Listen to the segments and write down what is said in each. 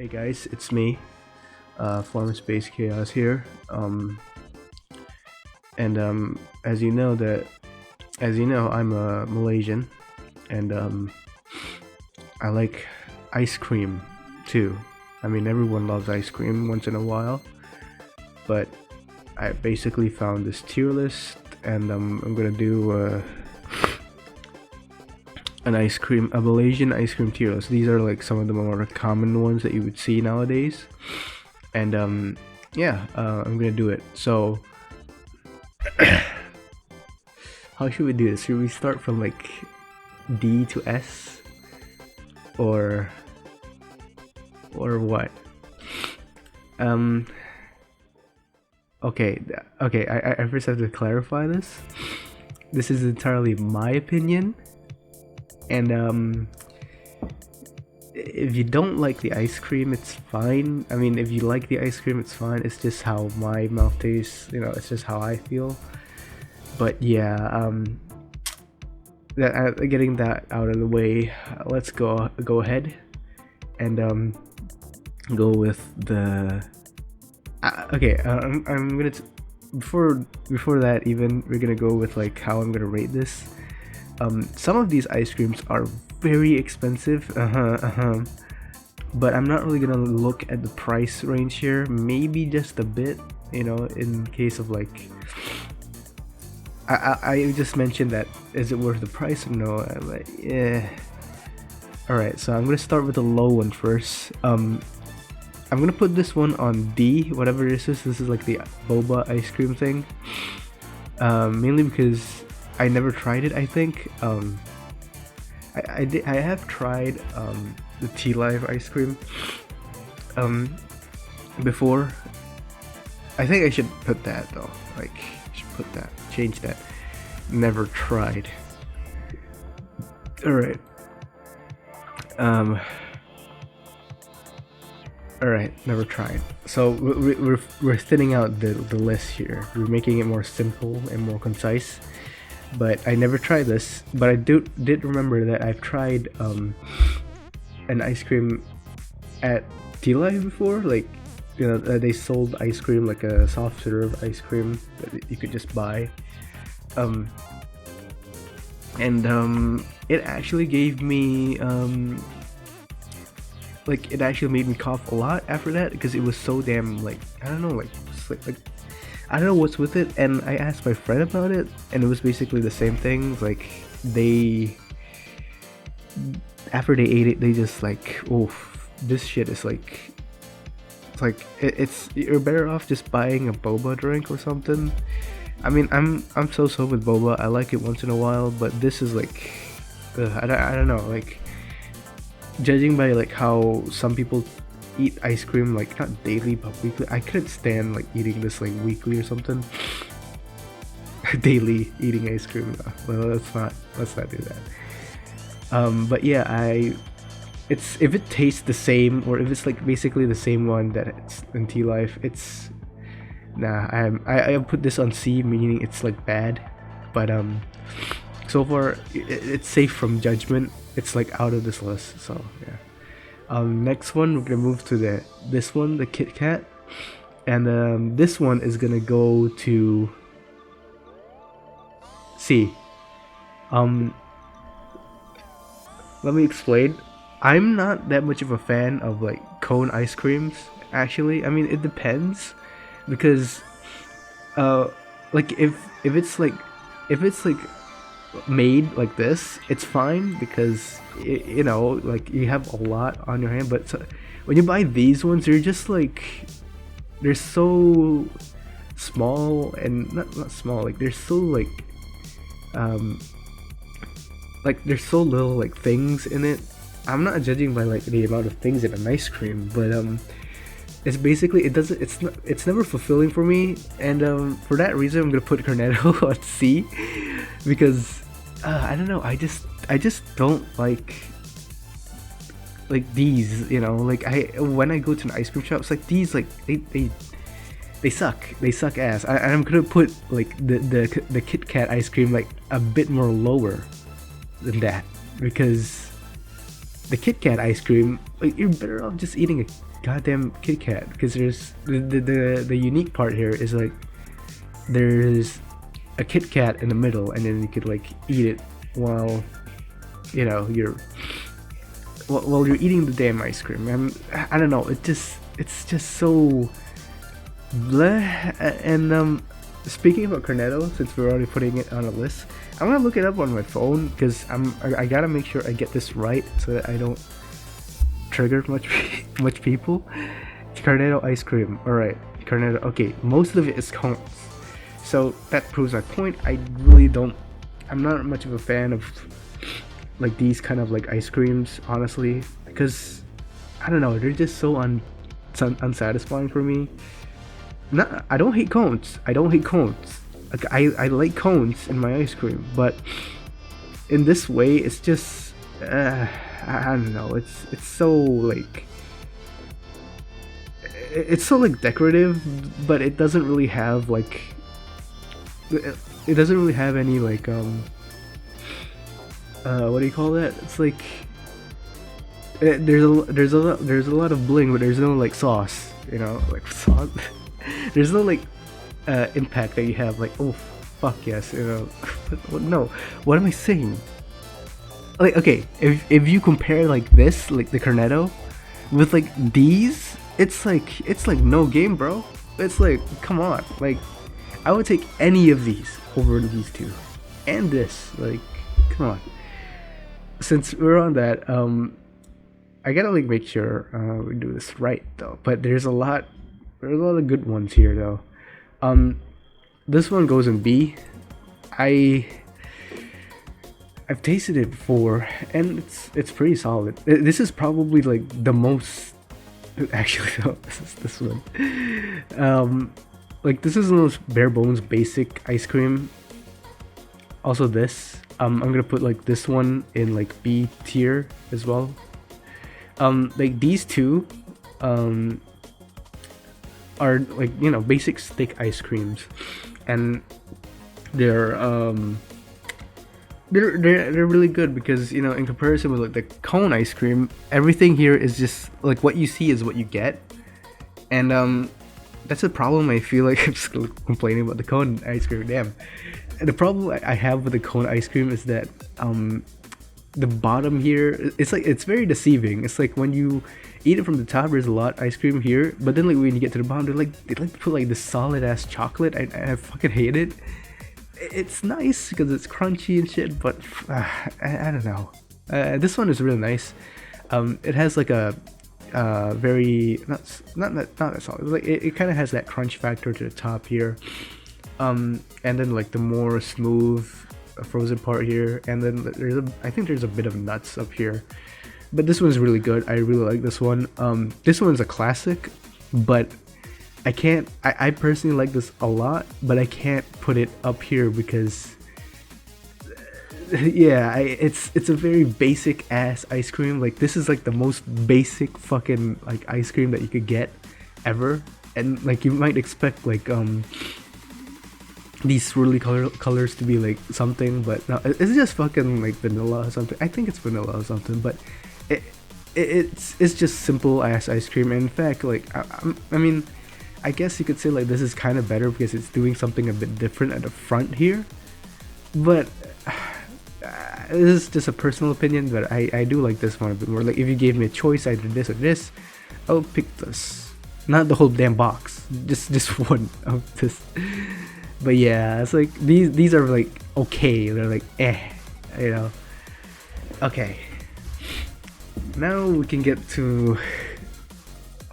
Hey guys, it's me, former Space Chaos here. And as you know I'm a Malaysian, and I like ice cream too. I mean, everyone loves ice cream once in a while, but I basically found this tier list, and I'm gonna do a Malaysian ice cream tier list. These are like some of the more common ones that you would see nowadays, and yeah, I'm gonna do it. So, how should we do this? Should we start from like D to S, or what? Um, okay, okay. I first have to clarify this. This is entirely my opinion, and if you don't like the ice cream, it's fine. I mean, if you like the ice cream, it's fine. It's just how my mouth tastes. You know, it's just how I feel. But yeah, getting that out of the way, let's go ahead and go with the. Okay, I'm gonna before that even we're gonna go with like how I'm gonna rate this. Some of these ice creams are very expensive, but I'm not really gonna look at the price range here. Maybe just a bit, you know, in case of like. I just mentioned that, is it worth the price or no? I'm like, yeah. Alright, so I'm gonna start with the low one first. I'm gonna put this one on D, whatever this is. This is like the boba ice cream thing. Mainly because I never tried it. I think I have tried the tea live ice cream before. I think I should put that though. Like, I should put that. Change that. Never tried. All right. All right. Never tried. So we're thinning out the list here. We're making it more simple and more concise. But I never tried this. But I did remember that I've tried an ice cream at Tea Life before. Like, you know, they sold ice cream, like a soft serve ice cream that you could just buy. It actually gave me like, it actually made me cough a lot after that, because it was so damn, like, I don't know, like I don't know what's with it. And I asked my friend about it, and it was basically the same thing. Like, they, after they ate it, they just like, oh, this shit is like, it's you're better off just buying a boba drink or something. I mean, I'm so with boba. I like it once in a while, but this is like, I don't know. Like, judging by like how some people eat ice cream, like not daily but weekly, I couldn't stand like eating this like weekly or something. Daily eating ice cream. Well, let's not do that. But yeah, it's, if it tastes the same, or if it's like basically the same one that it's in Tea Life, it's, nah. I put this on C, meaning it's like bad. But so far it's safe from judgment. It's like out of this list. So yeah. Next one, we're gonna move to this one, the Kit Kat, and this one is gonna go to C. Let me explain. I'm not that much of a fan of like cone ice creams, actually. I mean, it depends, because like if it's like made like this, it's fine, because you know, like, you have a lot on your hand. But when you buy these ones, they're just like, they're so small, and not small, like they're so like there's so little like things in it. I'm not judging by like the amount of things in an ice cream, but it's basically, it's never fulfilling for me. And for that reason, I'm gonna put Cornetto on C, because I don't know, I just don't like these, you know. Like, when I go to an ice cream shop, it's like these, like they suck ass. I'm gonna put like the Kit Kat ice cream like a bit more lower than that, because the Kit Kat ice cream, like, you're better off just eating a goddamn Kit Kat, because there's the unique part here is like there's a Kit Kat in the middle, and then you could like eat it while you're while you're eating the damn ice cream. And I don't know, it's just so bleh. And speaking about Cornetto, since we're already putting it on a list, I'm gonna look it up on my phone, because I gotta make sure I get this right so that I don't trigger much people. Cornetto ice cream. All right, Cornetto. Okay, most of it is cones, so that proves my point. I'm not much of a fan of like these kind of like ice creams, honestly, because I don't know, they're just so unsatisfying for me. I don't hate cones. Like, I like cones in my ice cream, but in this way, it's just I don't know. It's so like decorative, but it doesn't really have like any like what do you call that? It's like there's a lot of bling, but there's no like sauce. Like sauce. There's no like impact that you have. Like, oh fuck yes, no. What am I saying? Like, okay, if you compare like this, like the Cornetto, with like these, it's like no game, bro. It's like, come on, like I would take any of these over these two, and this, like, come on. Since we're on that, I gotta like make sure we do this right though. But there's a lot of good ones here though. This one goes in B. I've tasted it before, and it's pretty solid. This is probably like the most. Actually, no, this one. Like, this is the most bare bones basic ice cream. Also, this. I'm gonna put like this one in like B tier as well. Like these two, are like basic stick ice creams, and they're really good because in comparison with like the cone ice cream, everything here is just like what you see is what you get, and that's a problem. I feel like I'm just complaining about the cone ice cream. Damn. And the problem I have with the cone ice cream is that the bottom here, it's very deceiving. It's like when you eat it from the top, there's a lot of ice cream here, but then like when you get to the bottom, they like to put like this solid ass chocolate. I fucking hate it. It's nice because it's crunchy and shit, but I don't know. This one is really nice. It has like a very not that solid. Like it kind of has that crunch factor to the top here. And then like the more smooth frozen part here, and then I think there's a bit of nuts up here. But this one's really good. I really like this one. This one's a classic, but I personally like this a lot, but I can't put it up here because yeah, it's a very basic ass ice cream. Like, this is like the most basic fucking like ice cream that you could get ever, and like you might expect like these swirly colors to be like something, but no, it's just fucking like vanilla or something. I think it's vanilla or something, but it's just simple ass ice cream. And in fact, like I mean, I guess you could say like this is kind of better because it's doing something a bit different at the front here, but this is just a personal opinion. But I do like this one a bit more. Like, if you gave me a choice, either this or this, I would pick this, not the whole damn box, just one of this. But yeah, it's like these are like okay, they're like okay. Now we can get to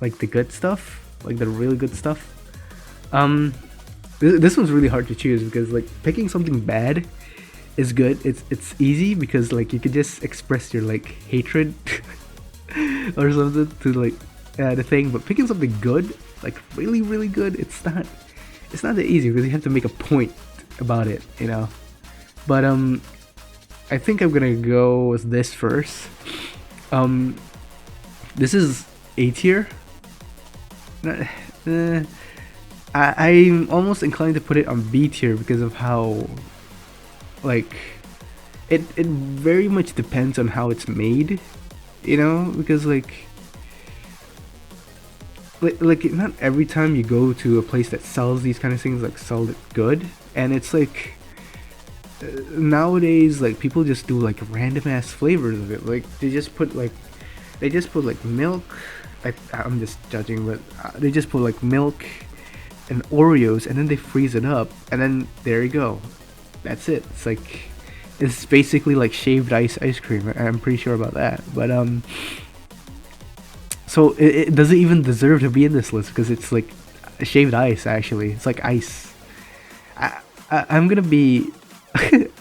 like the good stuff, like the really good stuff. This one's really hard to choose because like picking something bad is good. It's easy because like you could just express your like hatred or something to like the thing. But picking something good, like really really good, it's not that easy because you have to make a point about it, But I think I'm gonna go with this first. This is A tier. I'm almost inclined to put it on B tier because of how, like, it very much depends on how it's made. you know, because like not every time you go to a place that sells these kind of things like sell it good, and it's like nowadays like people just do like random ass flavors of it. Like they just put like milk. I'm just judging, but they just put like milk and Oreos, and then they freeze it up, and then there you go. That's it. It's like it's basically like shaved ice cream. I'm pretty sure about that. But so it doesn't even deserve to be in this list because it's like shaved ice. Actually, it's like ice. I'm gonna be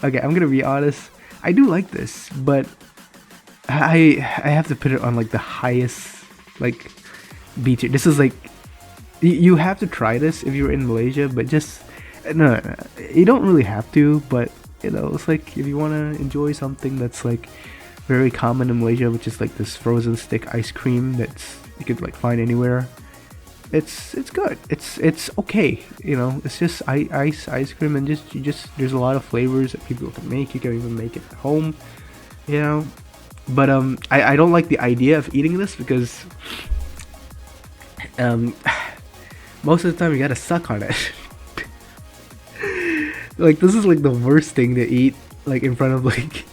okay. I'm gonna be honest. I do like this, but I have to put it on like the highest like B tier. This is like you have to try this if you're in Malaysia, but just no, you don't really have to. But you know, it's like if you want to enjoy something that's like very common in Malaysia, which is like this frozen stick ice cream that's you could like find anywhere. It's good. It's okay. You know, it's just ice cream, and just there's a lot of flavors that people can make. You can even make it at home. You know, but I don't like the idea of eating this because most of the time you gotta suck on it. Like this is like the worst thing to eat like in front of like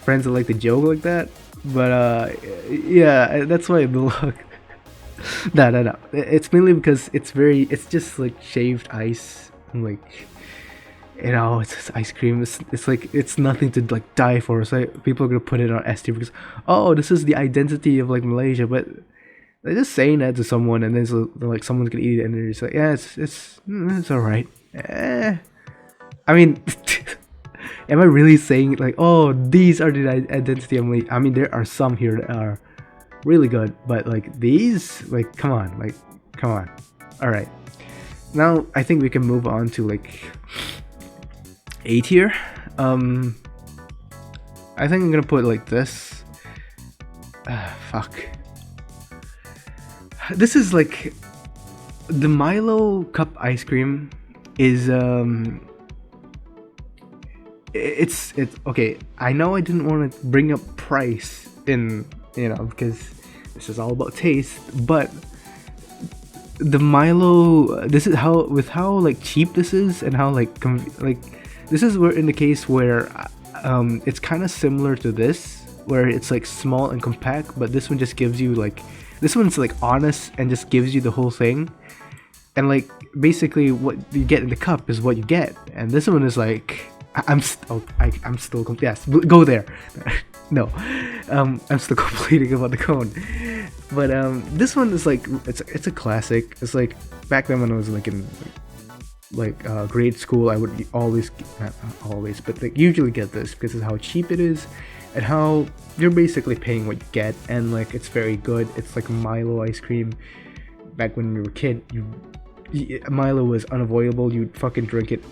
friends that like to joke like that. But yeah, that's why the look. No. It's mainly because it's just like shaved ice, and like you know, it's just ice cream. It's like it's nothing to like die for. So people are gonna put it on S tier because oh, this is the identity of like Malaysia. But they're just saying that to someone, and then so, like someone's gonna eat it, and they're just like, yeah, it's alright. I mean, am I really saying like, oh, these are the identity of Malaysia? I mean, there are some here that are really good, but like these, like, come on. All right, now I think we can move on to like A tier. I think I'm gonna put like this. Fuck. This is like the Milo cup ice cream is it's okay. I know I didn't want to bring up price in, you know, because this is all about taste, but the Milo, this is how like cheap this is, and how like this is where in the case where it's kind of similar to this, where it's like small and compact, but this one just gives you like, this one's like honest and just gives you the whole thing, and like basically what you get in the cup is what you get, and this one is like I'm still yes, go there. No, I'm still completing about the cone, but this one is like it's a classic. It's like back then when I was like in grade school, I would always, not always, but like usually get this because of how cheap it is and how you're basically paying what you get, and like it's very good. It's like Milo ice cream. Back when you were a kid, Milo was unavoidable. You'd fucking drink it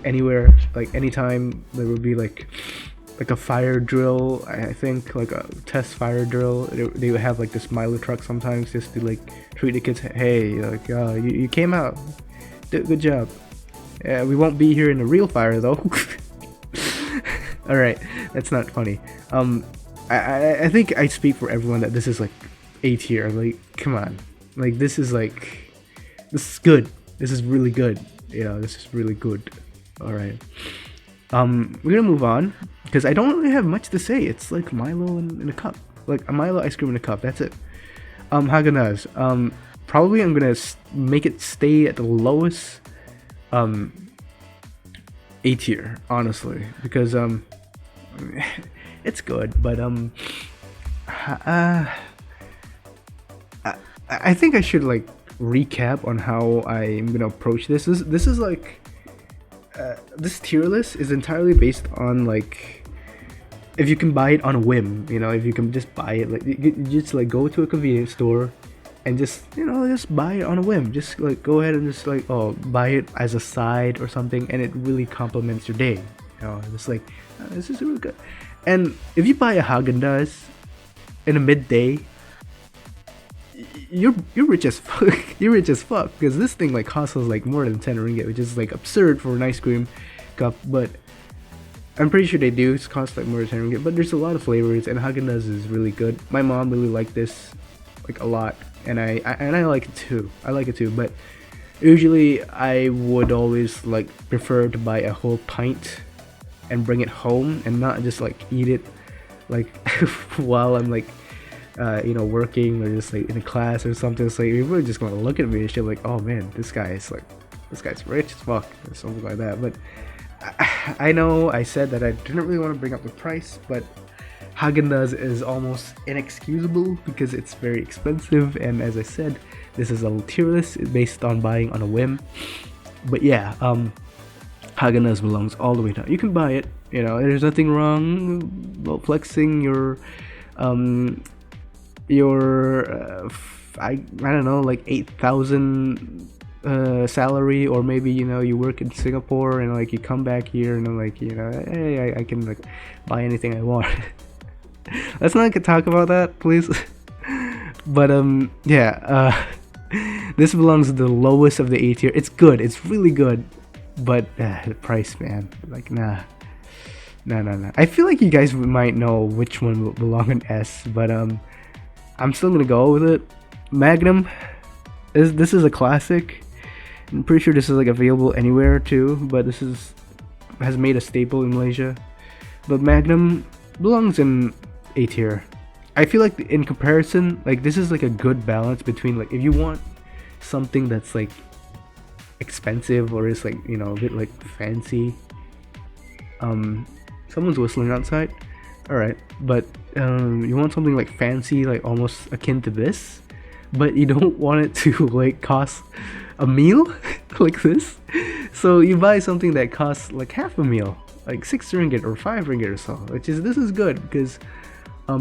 anywhere, like anytime. There would be like a fire drill, I think, like a test fire drill. They would have like this Milo truck sometimes just to like treat the kids. Hey, like you came out, good job. We won't be here in a real fire though. All right, that's not funny. I think I speak for everyone that this is like A tier. Like, come on, like this is good. This is really good. You know, this is really good. All right. We're gonna move on because I don't really have much to say. It's like Milo in a cup, like a Milo ice cream in a cup. That's it. Haagen-Dazs. Probably I'm gonna make it stay at the lowest A tier, honestly, because it's good, but I think I should like recap on how I'm gonna approach this. This is like this tier list is entirely based on like if you can buy it on a whim, you know, if you can just buy it, like you just like go to a convenience store and just, you know, just buy it on a whim. Just like go ahead and just like buy it as a side or something, and it really complements your day. You know, it's like this is really good. And if you buy a Haagen-Dazs in a midday, you're rich as fuck. You're rich as fuck because this thing like costs like more than 10 ringgit, which is like absurd for an ice cream cup. But I'm pretty sure they do. It's cost like more than 10 ringgit, but there's a lot of flavors, and Haagen-Dazs is really good. My mom really liked this like a lot, and I like it too. I like it too, but usually I would always like prefer to buy a whole pint and bring it home and not just like eat it like while I'm like working or just like in a class or something. It's like people are just gonna look at me and shit like, oh man, this guy's rich as fuck or something like that. But I know I said that I didn't really want to bring up the price, but Haagen-Dazs is almost inexcusable because it's very expensive, and as I said, this is a tier list based on buying on a whim. But yeah, Haagen-Dazs belongs all the way down. You can buy it, there's nothing wrong about flexing your I don't know, like 8,000 salary, or maybe you work in Singapore and like you come back here and like hey, I can like buy anything I want. Let's not talk about that, please. But yeah, this belongs to the lowest of the A tier. It's good, it's really good, but the price, man, like nah. I feel like you guys might know which one will belong in S, but I'm still gonna go with it. Magnum, this is a classic. I'm pretty sure this is like available anywhere too, but this has made a staple in Malaysia. But Magnum belongs in A tier. I feel like in comparison, like this is like a good balance between like if you want something that's like expensive or is like a bit like fancy. Someone's whistling outside. All right, but you want something like fancy, like almost akin to this, but you don't want it to like cost a meal like this. So you buy something that costs like half a meal, like 6 ringgit or 5 ringgit or so, this is good because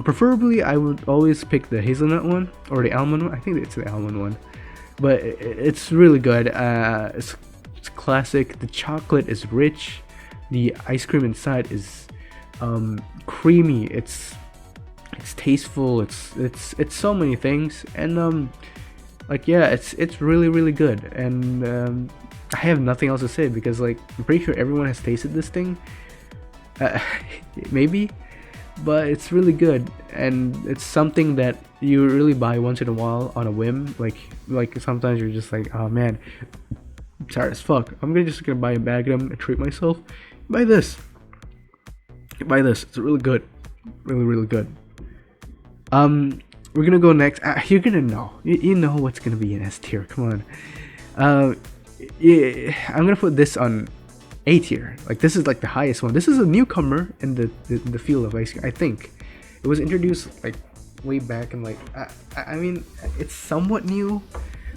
preferably I would always pick the hazelnut one or the almond one. I think it's the almond one, but it's really good. It's classic. The chocolate is rich. The ice cream inside is creamy. It's tasteful. It's so many things, and like yeah, it's really good. And I have nothing else to say because like I'm pretty sure everyone has tasted this thing. Maybe, but it's really good, and it's something that you really buy once in a while on a whim. Like sometimes you're just like, oh man, I'm tired as fuck, I'm just gonna buy a Magnum and treat myself. Buy this. It's really good, really good. We're gonna go next. You're gonna know. You know what's gonna be in S tier. Come on. Yeah, I'm gonna put this on A tier. Like this is like the highest one. This is a newcomer in the field of ice cream. I think it was introduced like way back in like I mean it's somewhat new.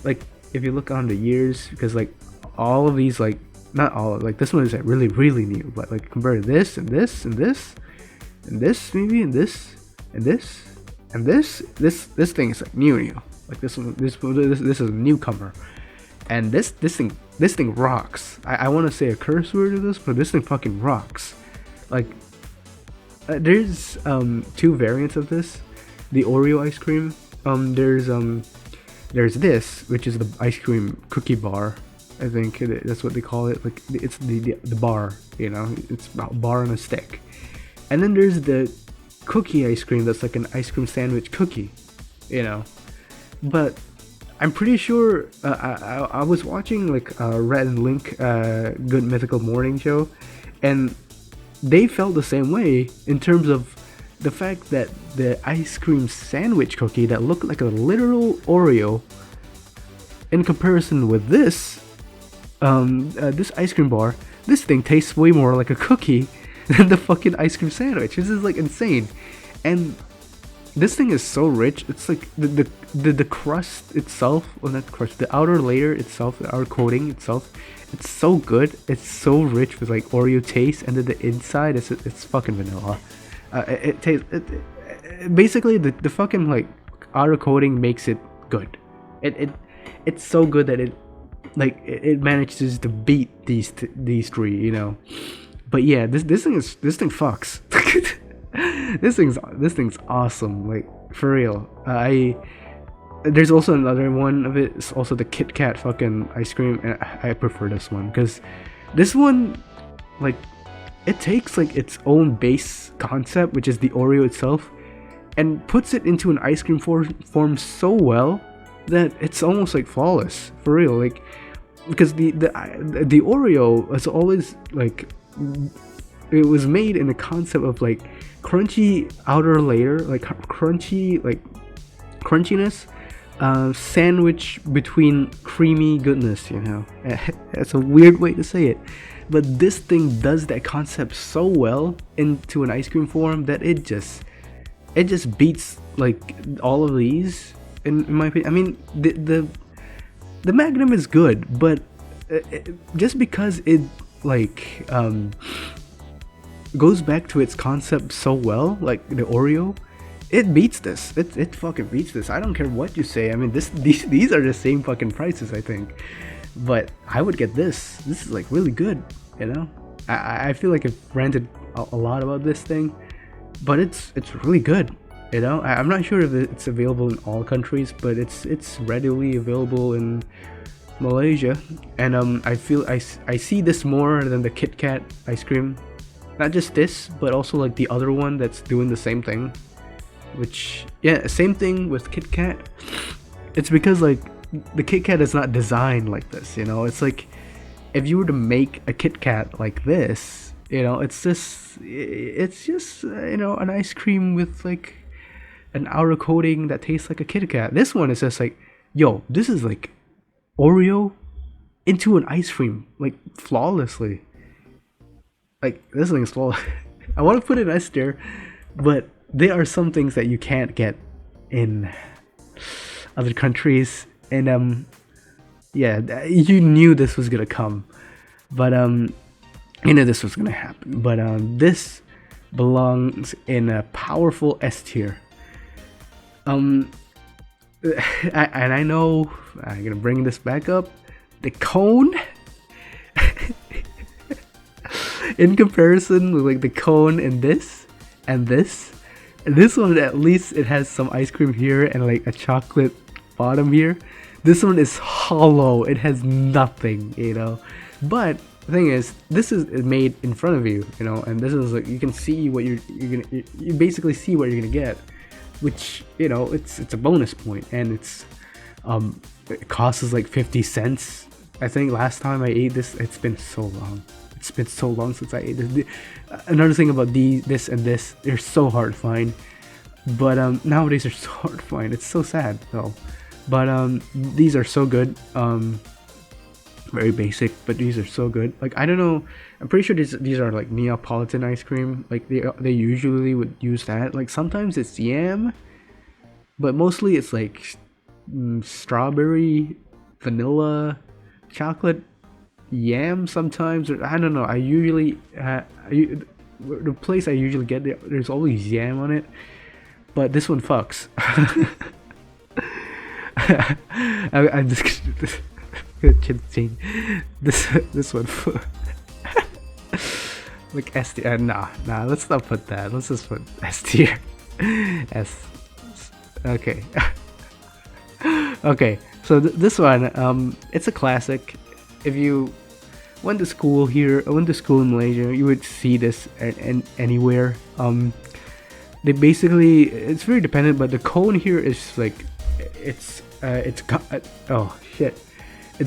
Like if you look on the years, because like all of these, like not all, like this one is like really new, but like compared to this and this and this and this maybe and this and this and this thing is like new. Like this is a newcomer. And this thing rocks. I want to say a curse word to this, but this thing fucking rocks. Like there's two variants of this. The Oreo ice cream. There's this, which is the ice cream cookie bar. I think that's what they call it. Like it's the bar, it's a bar on a stick. And then there's the cookie ice cream that's like an ice cream sandwich cookie, But I'm pretty sure I was watching like Red and Link Good Mythical Morning show, and they felt the same way in terms of the fact that the ice cream sandwich cookie that looked like a literal Oreo, in comparison with this ice cream bar, this thing tastes way more like a cookie than the fucking ice cream sandwich. This is like insane. And this thing is so rich. It's like the crust itself, well not crust, the outer layer itself, the outer coating itself, it's so good. It's so rich with like Oreo taste, and then the inside it's fucking vanilla. It tastes basically the fucking like outer coating makes it good. It's so good that it manages to beat these three, But yeah, this thing fucks. this thing's awesome, like for real. There's also another one of it. It's also the Kit Kat fucking ice cream, and I prefer this one because this one, like, it takes like its own base concept, which is the Oreo itself, and puts it into an ice cream form so well that it's almost like flawless for real. Like, because the Oreo is always like, it was made in the concept of like crunchy outer layer, like crunchy, like crunchiness, sandwich between creamy goodness, you know. That's a weird way to say it, but this thing does that concept so well into an ice cream form that it just beats like all of these in my opinion. I mean, the Magnum is good, but just because it like goes back to its concept so well, like the Oreo, it beats this. It fucking beats this. I don't care what you say. I mean, these are the same fucking prices, I think. But I would get this. This is like really good, you know. I feel like I've ranted a lot about this thing, but it's really good, you know. I'm not sure if it's available in all countries, but it's readily available in Malaysia, and I feel I see this more than the Kit Kat ice cream. Not just this, but also like the other one that's doing the same thing. Which, yeah, same thing with Kit Kat. It's because like the Kit Kat is not designed like this, you know. It's like if you were to make a Kit Kat like this, you know, it's just you know, an ice cream with like an outer coating that tastes like a Kit Kat. This one is just like, yo, this is like Oreo into an ice cream, like flawlessly. Like, this thing is flawless. I want to put it in S tier, but there are some things that you can't get in other countries, and yeah, you knew this was gonna come, but you know this was gonna happen. But this belongs in a powerful S tier. And I know I'm gonna bring this back up. The cone, in comparison with like the cone and this and this one, at least it has some ice cream here and like a chocolate bottom here. This one is hollow. It has nothing, you know. But the thing is, this is made in front of you, you know, and this is like, you can see what you basically see what you're gonna get, which, you know, it's a bonus point, and it costs like 50 cents. I think last time I ate this, it's been so long. It's been so long since I ate this. Another thing about this and this, they're so hard to find. But nowadays they're so hard to find. It's so sad though. But these are so good. Very basic, but these are so good. Like, I don't know. I'm pretty sure these are like Neapolitan ice cream. Like they usually would use that. Like sometimes it's yam, but mostly it's like strawberry, vanilla, chocolate, yam sometimes, or I don't know. I usually the place I usually get there's always yam on it, but this one fucks. I'm just change this one. Like S tier. Nah, let's not put that. Let's just put S tier. S. Okay. Okay. So this one, it's a classic. If you went to school in Malaysia, you would see this anywhere. They basically, it's very dependent, but the cone here is like, it's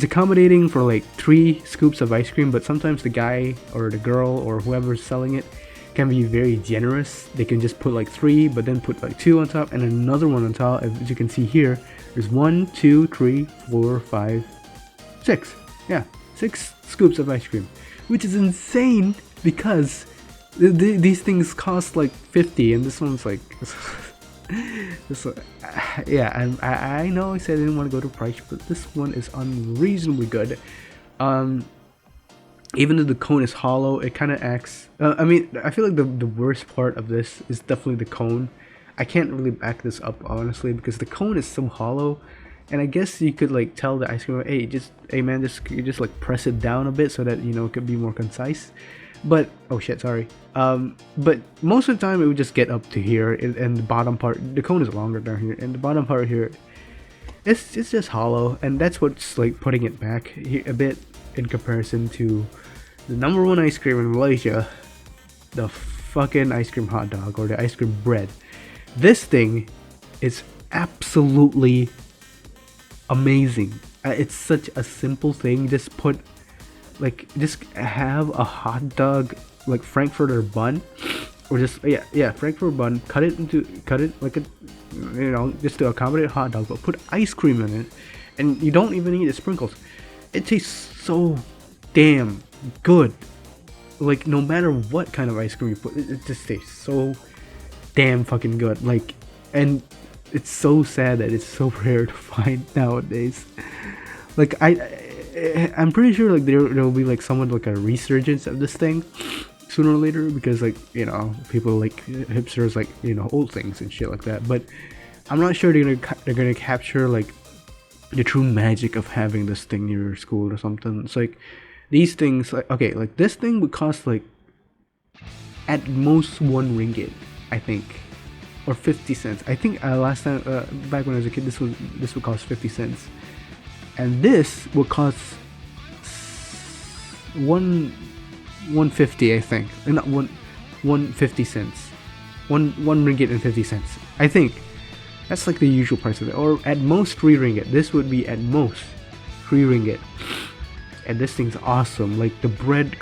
accommodating for like 3 scoops of ice cream, but sometimes the guy or the girl or whoever's selling it can be very generous. They can just put like 3, but then put like 2 on top and another one on top. As you can see here, there's 1, 2, 3, 4, 5, 6. Yeah, 6 scoops of ice cream, which is insane because these things cost like 50, and this one's like this one, yeah. I know I said I didn't want to go to price, but this one is unreasonably good. Even though the cone is hollow, it kind of acts. I mean, I feel like the worst part of this is definitely the cone. I can't really back this up honestly because the cone is so hollow. And I guess you could like tell the ice cream, hey man, you just like press it down a bit so that, you know, it could be more concise. But oh shit, sorry. But most of the time it would just get up to here, and the bottom part, the cone is longer down here, and the bottom part here, it's just hollow, and that's what's like putting it back here a bit in comparison to the #1 ice cream in Malaysia, the fucking ice cream hot dog or the ice cream bread. This thing is absolutely amazing. It's such a simple thing. Just have a hot dog, like Frankfurter bun, or just Frankfurter bun. Cut it like a, just to accommodate a hot dog, but put ice cream in it, and you don't even need the sprinkles. It tastes so damn good. Like, no matter what kind of ice cream you put, it just tastes so damn fucking good. Like, and it's so sad that it's so rare to find nowadays. Like, I'm pretty sure like there will be like somewhat like a resurgence of this thing sooner or later, because like, people like hipsters like, old things and shit like that. But I'm not sure they're gonna capture like the true magic of having this thing near your school or something. It's like these things, like, okay, like this thing would cost like at most 1 ringgit, I think, or 50 cents. I think last time back when I was a kid, this would cost 50 cents, and this would cost 150, I think, and not 150 cents, 1 ringgit and 50 cents. I think that's like the usual price of it, or at most 3 ringgit. This would be at most 3 ringgit, and this thing's awesome. Like, the bread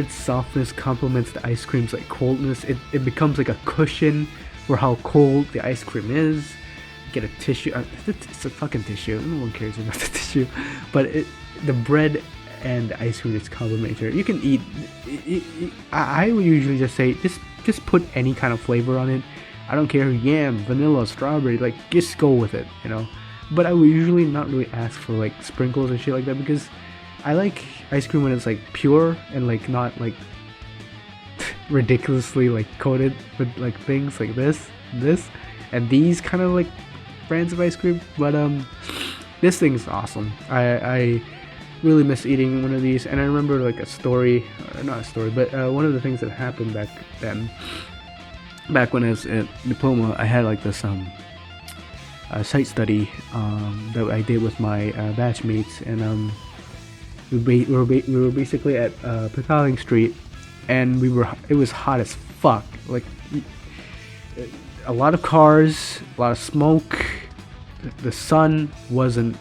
softness complements the ice cream's like coldness. It becomes like a cushion for how cold the ice cream is. Get a tissue. It's a fucking tissue. No one cares about the tissue, but the bread and the ice cream is complementary. You can eat. I would usually just say just put any kind of flavor on it. I don't care, yam, vanilla, strawberry. Like, just go with it, But I would usually not really ask for like sprinkles and shit like that, because I like ice cream when it's like pure and like not like ridiculously like coated with like things like this and these kind of like brands of ice cream. But this thing's awesome. I really miss eating one of these, and I remember like a story, or not a story, but one of the things that happened back then, back when I was at diploma, I had like this site study that I did with my batchmates, and we were basically at Petaling Street, and it was hot as fuck. Like, a lot of cars, a lot of smoke. The sun wasn't.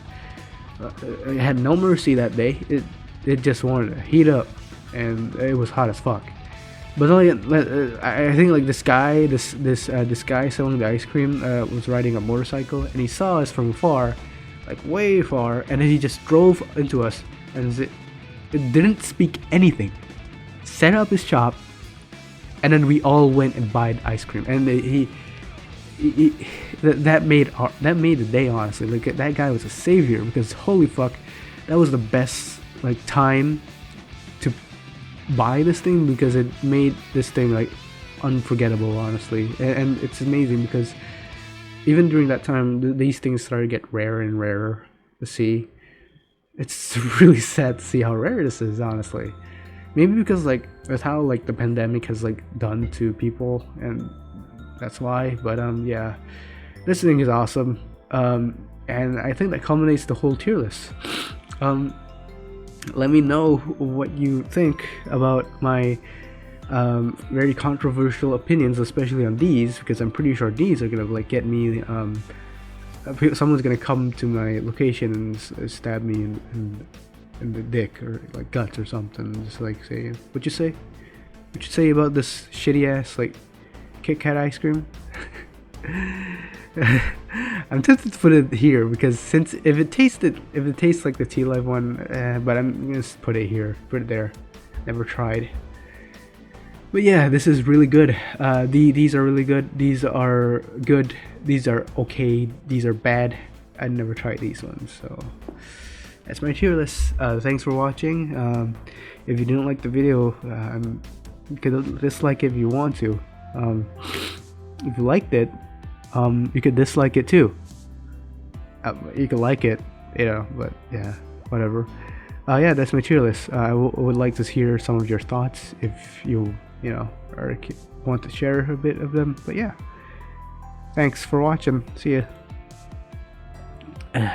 It had no mercy that day. It just wanted to heat up, and it was hot as fuck. But I think like this guy selling the ice cream was riding a motorcycle, and he saw us from far, like way far, and then he just drove into us, and it didn't speak anything, set up his shop, and then we all went and bought ice cream, and that made the day, honestly. Like, that guy was a savior, because holy fuck, that was the best like time to buy this thing, because it made this thing like unforgettable, honestly. And it's amazing because even during that time, these things started to get rarer and rarer to see. It's really sad to see how rare this is, honestly. Maybe because like with how like the pandemic has like done to people, and that's why. But yeah, this thing is awesome, and I think that culminates the whole tier list. Let me know what you think about my very controversial opinions, especially on these, because I'm pretty sure these are gonna like get me. Someone's gonna come to my location and stab me in the dick or like guts or something. Just like say, what'd you say? What'd you say about this shitty ass like Kit Kat ice cream? I'm tempted to put it here, because since if it tastes like the Tea Life one, but I'm gonna put it here, put it there. Never tried. But yeah, this is really good. These are really good. These are good. These are okay. These are bad. I never tried these ones, so that's my tier list. Thanks for watching. If you didn't like the video, you could dislike it if you want to. If you liked it, you could dislike it too. You could like it, but yeah, whatever. Yeah, that's my tier list. I would like to hear some of your thoughts if you or want to share a bit of them. But yeah, thanks for watching. See ya.